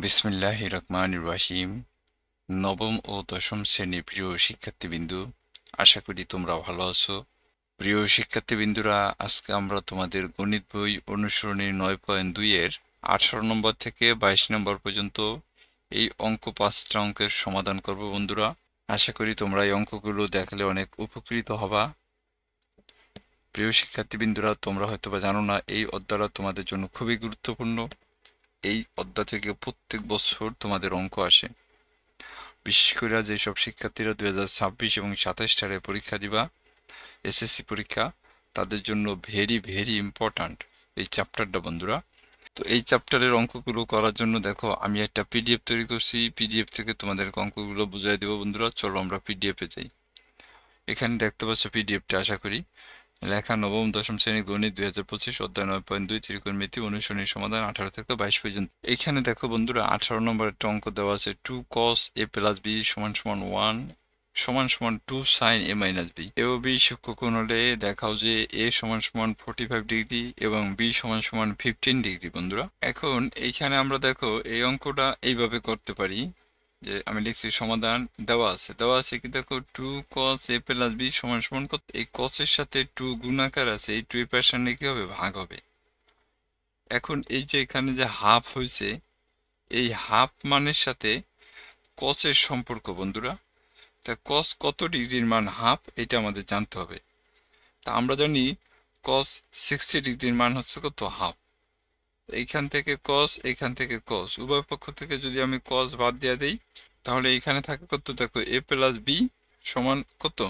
বিসমিল্লাহির রহমানির রহিম। নবম ও দশম শ্রেণীর প্রিয় শিক্ষার্থীবৃন্দু, আশা করি তোমরা ভালো আছো। প্রিয় শিক্ষার্থীবৃন্দুরা, আজকে আমরা তোমাদের গণিত বই অনুসরণী 9.2 এর 18 নম্বর থেকে 22 নম্বর পর্যন্ত এই অঙ্ক 5টা অঙ্কের সমাধান করব বন্ধুরা। আশা করি তোমরা এই অঙ্কগুলো দেখালে অনেক উপকৃত হবা। প্রিয় শিক্ষার্থীবৃন্দুরা, তোমরা হয়তোবা জানো না, এই অধ্যায়টা তোমাদের জন্য খুবই গুরুত্বপূর্ণ। এই অধ্যায় থেকে প্রত্যেক বছর তোমাদের অঙ্ক আসে। বিশেষ করে যেসব শিক্ষার্থীরা 2026 এবং 27 সালে পরীক্ষা দিবা, এসএসসি পরীক্ষা, তাদের জন্য ভেরি ভেরি ইম্পর্ট্যান্ট এই চ্যাপ্টারটা বন্ধুরা। তো এই চ্যাপ্টারের অঙ্কগুলো করার জন্য দেখো আমি একটা পিডিএফ তৈরি করছি। পিডিএফ থেকে তোমাদের অঙ্কগুলো বুঝিয়ে দেবো বন্ধুরা। চলো আমরা পিডিএফে যাই। এখানে দেখতে পাচ্ছ পিডিএফটা, আশা করি। লেখা নবম দশম শ্রেণী গণিত 2025 অধ্যায় 9.2 ত্রিকোণমিতি অনুসরণীর সমাধান 18 থেকে 22 পর্যন্ত। এখানে দেখো বন্ধুরা 18 নম্বর একটা অঙ্ক দেওয়া আছে 2 cos a plus b সমান সমান 1 সমান সমান 2 sin a minus b। A ও বি সূক্ষ্মকোণ হলে দেখাও যে a সমান সমান 45 ডিগ্রি এবং b সমান সমান 15 ডিগ্রি বন্ধুরা। এখন এইখানে আমরা দেখো এই অঙ্কটা এইভাবে করতে পারি যে আমি লিখছি সমাধান দেওয়া আছে কি দেখো 2 cos a plus b সমান সমান কত, এই cos এর সাথে 2 গুণাকার আছে, এই 2 এর পার্সেন্টে কি হবে, ভাগ হবে। এখন এই যে এখানে যে হাফ হয়েছে, এই হাফ মানের সাথে cos এর সম্পর্ক বন্ধুরা। তা cos কত ডিগ্রির মান হাফ, এটা আমাদের জানতে হবে। তা আমরা জানি cos 60 ডিগ্রির মান হচ্ছে কত, হাফ। এইখান থেকে cos, এখান থেকে cos, উভয় পক্ষ থেকে যদি আমি cos বাদ দিয়ে দেই, তাহলে এখানে থাকে কত, দেখো a প্লাস b সমান কত,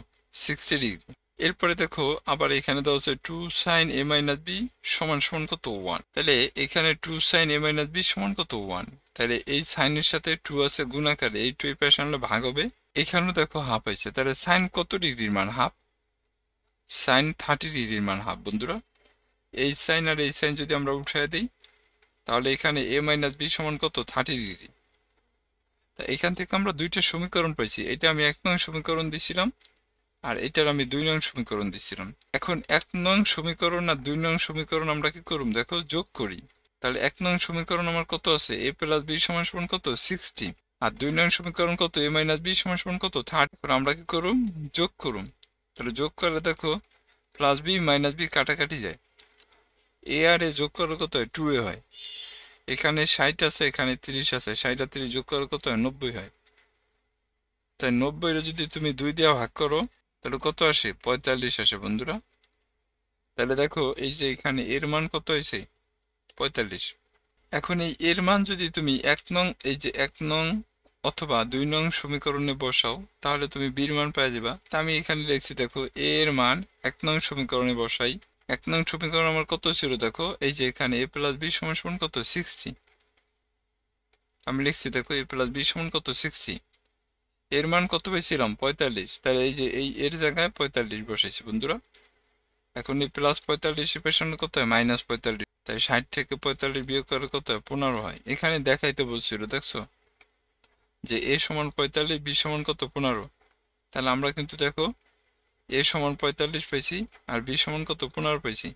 60 ডিগ্রি। এরপরে দেখো আবার এখানে দেওয়া হচ্ছে 2 sin a minus b সমান সমান কত, 1। তাহলে এখানে 2 sin a minus b সমান কত, 1। তাহলে এই সাইনের সাথে 2 আছে গুণাকারে, এই 2 এর পাশে আনলে ভাগ হবে। এখানেও দেখো হাফ আছে, তাহলে সাইন কত ডিগ্রির মান, হাফ। সাইন 30 ডিগ্রির মান হাফ বন্ধুরা। এই সাইন আর এই সাইন যদি আমরা উঠায় দিই, তাহলে এখানে a মাইনাস b সমান কত, 30 ডিগ্রি। তা এখান থেকে আমরা দুইটা সমীকরণ পাইছি। এটা আমি 1 নং সমীকরণ দিছিলাম, আর এটার আমি 2 নং সমীকরণ দিছিলাম। এখন 1 নং সমীকরণ আর 2 নং সমীকরণ আমরা কি করব, দেখো যোগ করি। তাহলে 1 নং সমীকরণ আমার কত আছে, a প্লাস b সমান সমান কত, 60। আর 2 নং সমীকরণ কত, a মাইনাস b সমান সমান কত, 30। এখন আমরা কি করব, যোগ করব। তাহলে যোগ করলে দেখো প্লাস b মাইনাস b কাটাকাটি যায়, a আর a যোগ করলে কত হয়, 2a হয়। এখানে 60 আছে, এখানে 30 আছে, 60 আর 30 যোগ করলে কত হয়, 90 হয়। তাই 90 এর যদি তুমি 2 দিয়ে ভাগ করো, তাহলে কত আসে, 45 আসে বন্ধুরা। তাহলে দেখো এই যে এখানে এর মান কত হয়েছে, 45। এখন এই এর মান যদি তুমি 1 নং, এই যে 1 নং অথবা 2 নং সমীকরণে বসাও, তাহলে তুমি বির মান পেয়ে যাবা। তা আমি এখানে লিখছি দেখো এর মান 1 নং সমীকরণে বসাই। 1 নং সমীকরণ আমার কত ছিল, দেখো এই যে এখানে a প্লাস b সমান সমান কত, 60। আমি লিখছি দেখো a প্লাস b সমান কত, 60। এর মান কত পেয়েছিলাম, 45। তাহলে এই যে এই এর জায়গায় 45 বসেছি বন্ধুরা। এখন এই প্লাস 45 এর পেছনে কত হয়, মাইনাস 45। তাই 60 থেকে 45 বিয়োগ করে কত হয়, 15 হয়। এখানে দেখাইতে বলছিল, দেখছো যে a সমান 45, b সমান কত, 15। তাহলে আমরা কিন্তু দেখো a সমান 45 পাইছি আর b সমান কত, 15 পাইছি।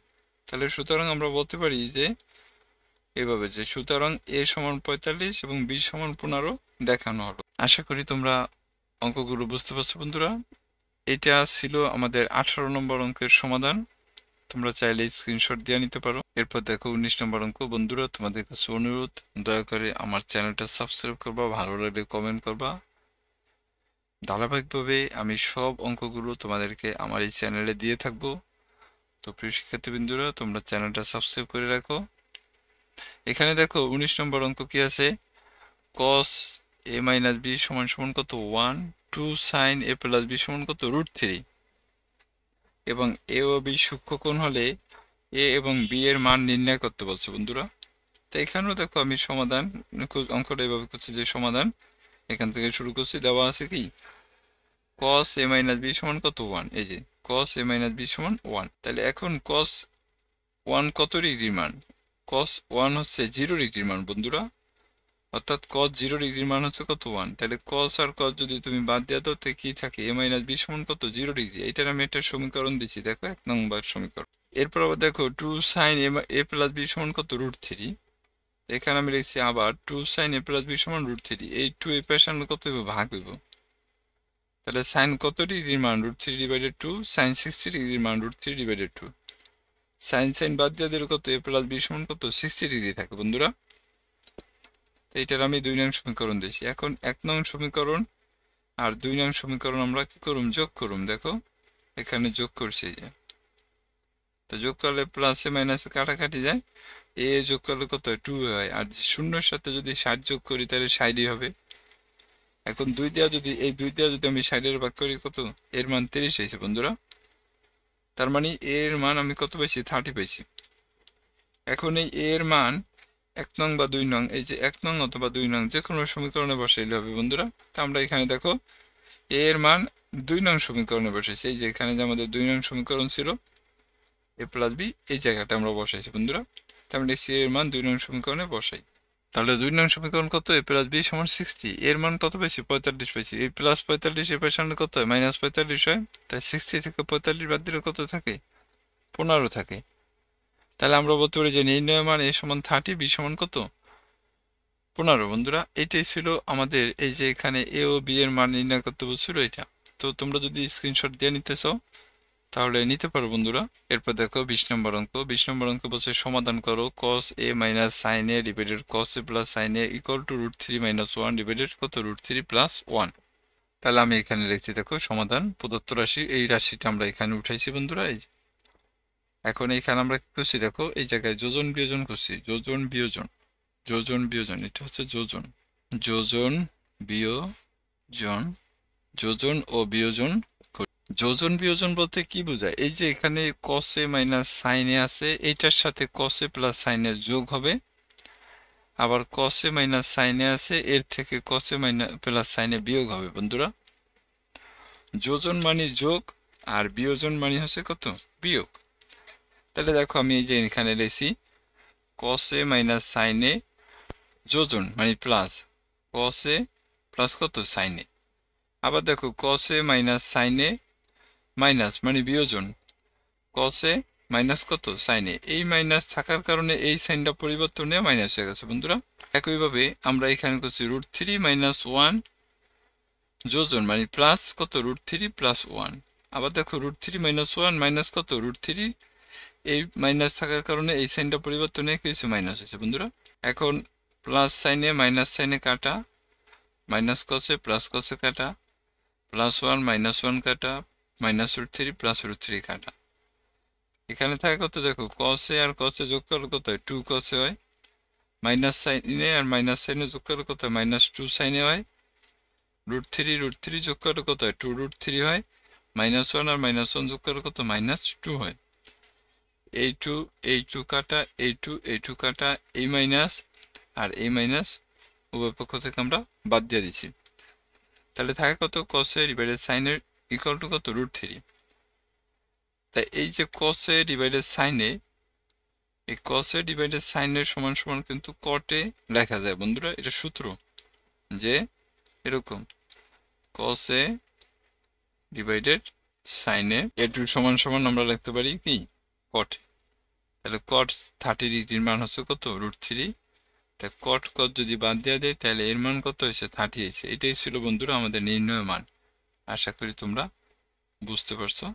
তাহলে সুতরাং আমরা বলতে পারি যে এভাবে, যে সুতরাং a সমান 45 এবং b সমান 15 দেখানো হলো। আশা করি তোমরা অঙ্কগুলো বুঝতে পারছো বন্ধুরা। এটা ছিল আমাদের 18 নম্বর অঙ্কের সমাধান। তোমরা চাইলে স্ক্রিনশট দিয়ে নিতে পারো। এরপর দেখো 19 নম্বর অঙ্ক। বন্ধুরা তোমাদের কাছে অনুরোধ, দয়া করে আমার চ্যানেলটা সাবস্ক্রাইব করবা, ভালো লাগলে কমেন্ট করবা। ধারাবাহিকভাবে আমি সব অঙ্কগুলো তোমাদেরকে আমার এই চ্যানেলে দিয়ে থাকবো। তো প্রিয় শিক্ষার্থীবৃন্দুরা, তোমরা চ্যানেলটা সাবস্ক্রাইব করে রাখো। এখানে দেখো 19 নম্বর অঙ্ক কি আছে, cos a মাইনাস b সমান সমান কত, 1 2 sin a প্লাস b সমান কত, √3। এবং a ও b সূক্ষ্মকোণ হলে a এবং b এর মান নির্ণয় করতে বলছে বন্ধুরা। তো এখানেও দেখো আমি সমাধান, অঙ্কটা এভাবে করছি যে সমাধান এখান থেকে শুরু করছি। দেওয়া আছে কি, cos a মাইনাস b সমান কত, 1। এই যে cos a মাইনাস b সমান 1। তাহলে এখন cos 1 কত ডিগ্রির মান, cos 1 হচ্ছে 0 ডিগ্রির মান বন্ধুরা। অর্থাৎ cos 0 ডিগ্রির মান হচ্ছে কত, 1। তাহলে cos আর cos যদি তুমি বাদ দিয়ে দাও, তো কি থাকে, a মাইনাস b সমান কত, 0 ডিগ্রি। এটার আমি একটা সমীকরণ দিচ্ছি, দেখো 1 নম্বর সমীকরণ। এরপর আবার দেখো 2 sin a প্লাস b সমান কত, √3। এখানে আমি লিখছি আবার 2 sin a প্লাস বি সমান √3। এই 2 এই পেশান কত হইব, ভাগ হইব। তাহলে সাইন কত ডিগ্রির মান √3 ডিভাইডেড 2, সাইন 60 ডিগ্রির মান √3 ডিভাইডেড 2। সাইন সাইন বাদ দিয়ে দিলে কত, a প্লাস বি সমান কত, 60 ডিগ্রি থাকে বন্ধুরা। তো এইটার আমি 2 নং সমীকরণ দিয়েছি। এখন 1 নং সমীকরণ আর 2 নং সমীকরণ আমরা কি করুম, যোগ করুম। দেখো এখানে যোগ করছি, যে তো যোগ করলে প্লাসে মাইনাসে কাটাকাটি যায়, এ যোগ করলে কত হয়, 2 হয়। আর শূন্যর সাথে যদি 60 যোগ করি তাহলে 60ই হবে। এখন 2 দেওয়া যদি, এই 2 দেওয়া যদি আমি 60 এর ভাগ করি, কত, এর মান 30 হয়েছে বন্ধুরা। তার মানে এর মান আমি কত পাইছি, 30 পাইছি। এখন এই এর মান 1 নং বা 2 নং, এই যে 1 নং অথবা 2 নং যে কোনো সমীকরণে বসাইলে হবে বন্ধুরা। তো আমরা এখানে দেখো এর মান 2 নং সমীকরণে বসাইছি। এই যে এখানে যে আমাদের 2 নং সমীকরণ ছিল a প্লাস বি, এই জায়গাটা আমরা বসাইছি বন্ধুরা। তার মানে সি এর মান 2 নং সমীকরণে বসাই। তাহলে 2 নং সমীকরণ কত, a প্লাস বি সমান 60। এর মান কত পাইছি, 45 পাইছি। এই প্লাস 45 এর পেছনে কত হয়, মাইনাস 45 হয়। তাই 60 থেকে 45 বাদ দিলে কত থাকে, 15 থাকে। তাহলে আমরা বলতে পারি যে নির্ণয় মান a সমান 30, b সমান কত, 15 বন্ধুরা। এটাই ছিল আমাদের, এই যে এখানে a ও b এর মান নির্ণয় করতে বলছিল এটা। তো তোমরা যদি স্ক্রিনশট দিয়ে নিতে চাও তাহলে নিতে পারো বন্ধুরা। এরপর দেখো 20 নম্বর অঙ্ক। 20 নম্বর অঙ্ক বলছে সমাধান করো cos a minus sin a divided cos a plus sin a equal to √3 minus 1 divided কত, √3 প্লাস 1। তাহলে আমি এখানে লিখছি দেখো সমাধান প্রদত্ত রাশি, এই রাশিটা আমরা এখানে উঠাইছি বন্ধুরা। এই যে এখন এইখানে আমরা কি করছি, দেখো এই জায়গায় যোজন বিয়োজন করছি, যোজন বিয়োজন, যোজন বিয়োজন, এটা হচ্ছে যোজন, যোজন বিয়োজন, যোজন ও বিয়োজন। যোজন বিয়োজন বলতে কি বোঝায়, এই যে এখানে cos a minus sin a আছে, এইটার সাথে cos a plus sin a যোগ হবে। আবার cos a minus sin a আছে, এর থেকে cos a minus plus sin a বিয়োগ হবে বন্ধুরা। যোজন মানে যোগ আর বিয়োজন মানে হচ্ছে কত, বিয়োগ। তাহলে দেখো আমি এই যে এখানে লিখছি cos a minus sin a যোজন মানে প্লাস, cos a প্লাস কত, sin a। আবার দেখো cos a minus sin a minus মানে বিয়োজন, cos a মাইনাস কত, sin a। এই মাইনাস থাকার কারণে এই সাইনটা পরিবর্তন হয়ে মাইনাস হয়ে গেছে বন্ধুরা। একইভাবে আমরা এখানে করছি √3 মাইনাস 1 যোজন মানে প্লাস কত, √3 প্লাস 1। আবার দেখো √3 মাইনাস 1 মাইনাস কত, √3, এই মাইনাস থাকার কারণে এই সাইনটা পরিবর্তন হয়ে কিছু মাইনাস হয়েছে বন্ধুরা। এখন প্লাস সাইনে মাইনাস সাইনে কাটা, minus cos a plus cos a কাটা, প্লাস 1 মাইনাস 1 কাটা, মাইনাস √3 প্লাস √3 কাটা। এখানে থাকে কত, দেখো cos a R cos a যোগ করলে কত হয়, 2 cos a হয়। মাইনাস সাইনে আর মাইনাস সাইনে যোগ করলে কত হয়, মাইনাস 2 sin a হয়। √3 যোগ করলে কত হয়, 2 √3 হয়। মাইনাস 1 আর মাইনাস 1 যোগ করলে কত, মাইনাস 2 হয়। এই 2 কাটা, এই 2 কাটা, এই মাইনাস আর এই মাইনাস উভয় পক্ষ থেকে আমরা বাদ দিয়ে দিচ্ছি। তাহলে থাকে কত, cos a divided sin a equal to কত, √3। তাই এই যে cos a divided sin a, এই cos a divided sin a সমান সমান কিন্তু cot a লেখা যায় বন্ধুরা। এটা সূত্র যে এরকম cos a divided sin a এর সমান সমান আমরা লিখতে পারি কি, cot a। তাহলে cot 30 ডিগ্রির মান হচ্ছে কত, √3। তাই cot যদি বাদ দেওয়া দেয় তাহলে এর মান কত হয়েছে, 30 হয়েছে। এটাই ছিল বন্ধুরা আমাদের নির্ণয় মান। আশা করি তোমরা বুঝতে পারছো।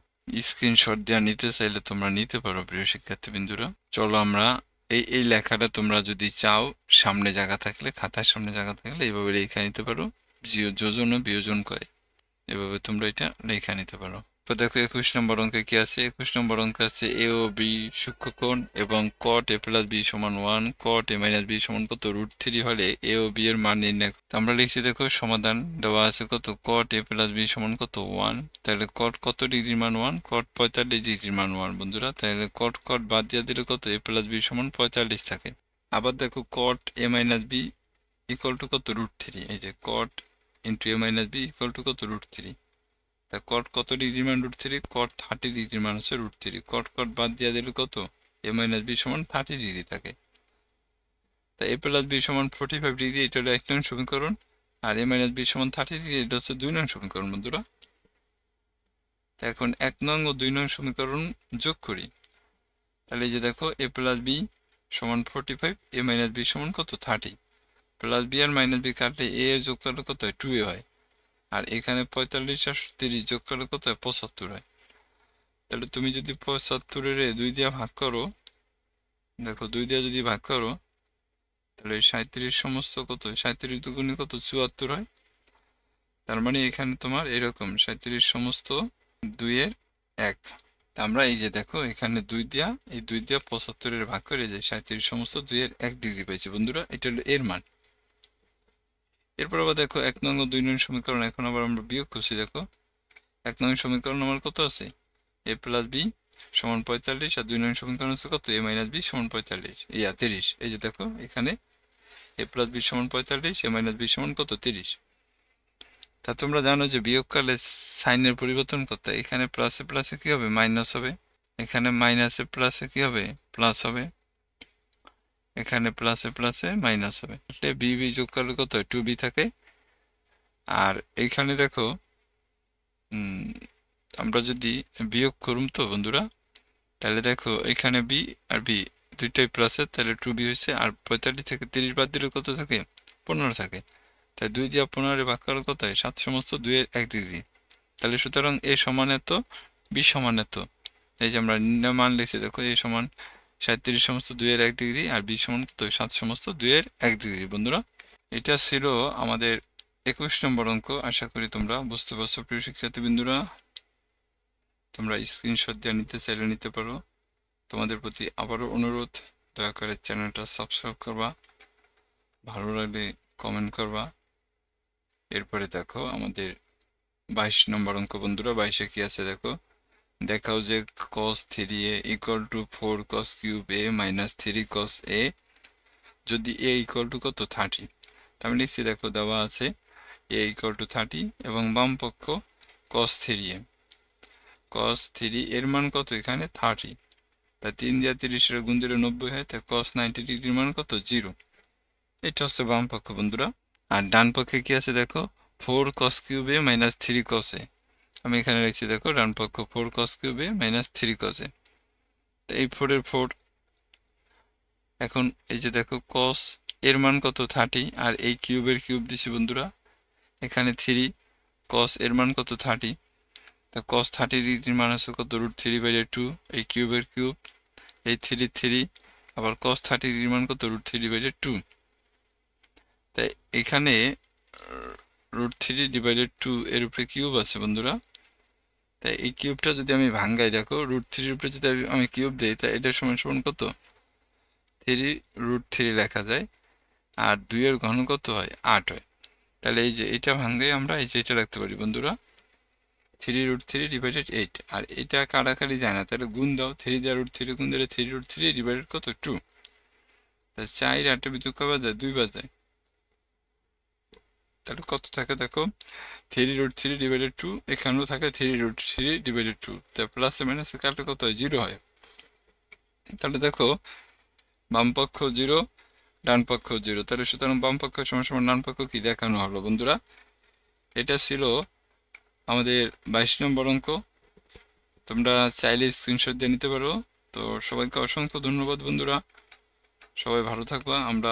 স্ক্রিনশট দেওয়া নিতে চাইলে তোমরা নিতে পারো প্রিয় শিক্ষার্থী বিন্দুরা। চলো আমরা এই লেখাটা তোমরা যদি চাও, সামনে জায়গা থাকলে, খাতার সামনে জায়গা থাকলে এইভাবে লেখা নিতে পারো, যোজন ও বিয়োজন করে এভাবে তোমরা এটা লেখা নিতে পারো। তো দেখো 21 নম্বর অঙ্কে কি আছে, 21 নম্বর অঙ্কে আছে এ ও বি সূক্ষ্মকোণ এবং cot a প্লাস বি সমান 1, cot a মাইনাস বি সমান কত, √3 হলে এ ও বি এর মান নির্ণয়। আমরা লিখছি দেখো সমাধান দেওয়া আছে কত, cot a প্লাস বি সমান কত, 1। তাহলে cot কত ডিগ্রির মান 1, cot 45 ডিগ্রির মান 1 বন্ধুরা। তাহলে cot বাদ দিয়ে দিলে কত, a প্লাস বি সমান 45 থাকে। আবার দেখো cot a minus b equal to কত, √3। এই যে cot into a minus b equal to কত, √3। তা cot কত ডিগ্রির মান, √3, cot 30 ডিগ্রির মান হচ্ছে √3। cot বাদ দিয়ে দিলে কত, a মাইনাস বি সমান 30 ডিগ্রি থাকে। তা a প্লাস বি সমান 45 ডিগ্রি, এটা হলো 1 নং সমীকরণ। আর a মাইনাস বি সমান 30 ডিগ্রি, এটা হচ্ছে 2 নং সমীকরণ বন্ধুরা। তা এখন 1 নং ও 2 নং সমীকরণ যোগ করি। তাহলে এই যে দেখো a প্লাস বি সমান 45, a মাইনাস b সমান কত 30, প্লাস b আর মাইনাস b কাটলে a এর যোগ করলে কত হয় 2a হয়, আর এখানে 45 আর 30 যোগ করলে কত হয় 75 হয়। তাহলে তুমি যদি 75 এর 2 দিয়ে ভাগ করো, দেখো 2 দিয়ে যদি ভাগ করো তাহলে 37 সমস্ত কত, 37 দুগুণে কত 74 হয়। তার মানে এখানে তোমার এরকম 37 সমস্ত 2 এর 1। আমরা এই যে দেখো এখানে 2 দিয়া, এই 2 দিয়া 75 এর ভাগ করে যে 37 সমস্ত 2 এর 1 ডিগ্রি পাইছি বন্ধুরা, এটা হলো এর মান। এরপর আবার দেখো 1 নং ও 2 নং সমীকরণ এখন আবার আমরা বিয়োগ করছি। দেখো 1 নং সমীকরণ আমার কত আছে a প্লাস b সমান 45, আর 2 নং সমীকরণ আছে কত a মাইনাস b সমান 45 ইয়া 30। এই যে দেখো এখানে a প্লাস b সমান 45, a মাইনাস b সমান কত 30। তা তোমরা জানো যে বিয়োগকালে সাইনের পরিবর্তন করতে, এখানে প্লাসে প্লাসে কি হবে মাইনাস হবে, এখানে মাইনাসে প্লাসে কি হবে প্লাস হবে, এখানে প্লাসে প্লাসে মাইনাস হবে। বি বি যোগ করলে কত হয় 2b থাকে। আর এইখানে দেখো আমরা যদি বিয়োগ করুম তো বন্ধুরা, তাহলে দেখো এখানে বি আর বি দুইটাই প্লাসে, তাহলে 2b হয়েছে, আর 45 থেকে 30 বাদ দিলে কত থাকে 15 থাকে। তাই 2 দিয়ে 15 ভাগ করলে কত হয় 7 সমস্ত 2 এর 1 ডিগ্রি। তাহলে সুতরাং a সমান এত, b সমান এত। এই যে আমরা নির্ণয় মান লিখছি, দেখো a সমান 37 সমস্ত 2 এর 1 ডিগ্রি, আর b সমান কত 7 সমস্ত 2 এর 1 ডিগ্রি। বন্ধুরা এটা ছিল আমাদের 21 নম্বর অঙ্ক। আশা করি তোমরা বুঝতে পারছো প্রিয় শিক্ষার্থী বিন্দুরা। তোমরা স্ক্রিনশট দিয়ে নিতে চাইলে নিতে পারো। তোমাদের প্রতি আবারও অনুরোধ, দয়া করে চ্যানেলটা সাবস্ক্রাইব করবা, ভালো লাগলে কমেন্ট করবা। এরপরে দেখো আমাদের 22 নম্বর অঙ্ক বন্ধুরা। 22-এ কি আছে দেখো, দেখাও যে cos 3a equal to 4 cos cube a minus 3 cos a যদি a ইকুয়াল টু কত 30। আমি লিখছি দেখো দেওয়া আছে a ইকুয়াল টু 30 এবং বাম পক্ষ cos 3a, cos 3 এর মান কত এখানে 30, তা 3 দিয়ে 30 এর গুণ দিলে 90 হয়, তা cos 90 ডিগ্রির মান কত 0। এটা হচ্ছে বাম পক্ষ বন্ধুরা। আর ডান পক্ষে কি আছে দেখো 4 cos cube a minus 3 cos a। আমি এখানে লিখছি দেখো ডান পক্ষ 4 cos cube a minus 3 cos a। এই 4 এর 4, এখন এই যে দেখো cos এর মান কত 30, আর এই কিউবের কিউব দিছি বন্ধুরা, এখানে 3 cos এর মান কত 30, তা cos 30 ডিগ্রির মান হচ্ছে কত √3/2, এই কিউবের কিউব, এই 3 আবার cos 30 ডিগ্রির মান কত √3/2। তাই এখানে √3/2 এর উপরে কিউব আছে বন্ধুরা। তাই এই কিউবটা যদি আমি ভাঙ্গাই, দেখো √3 এর উপরে যদি আমি কিউব দেই, তাই এটার সমান সমান কত 3√3 লেখা যায়, আর 2 এর ঘন কত হয় 8 হয়। তাহলে এই যে এটা ভাঙ্গাই আমরা এই যে এটা রাখতে পারি বন্ধুরা 3√3/8, আর এটা কাটাকাটি যায় না, তাহলে গুণ দাও 3 দিয়ে √3 গুণ দিলে 3√3 কত 2, তাহলে 4 8 ভিতর কবার যায় 2 বার যায়, তাহলে কত থাকে দেখো 3√3/2, এখানেও থাকে 3√3/2, তাহলে প্লাসে মাইনাসে কাটলে কত হয় 0 হয়। তাহলে দেখো বাম পক্ষ 0 ডান পক্ষ 0, তাহলে সুতরাং বাম পক্ষ সমান সমান ডান পক্ষ কি দেখানো হলো বন্ধুরা। এটা ছিল আমাদের 22 নম্বর অঙ্ক। তোমরা চাইলে স্ক্রিনশট দিয়ে নিতে পারো। তো সবাইকে অসংখ্য ধন্যবাদ বন্ধুরা, সবাই ভালো থাকবা। আমরা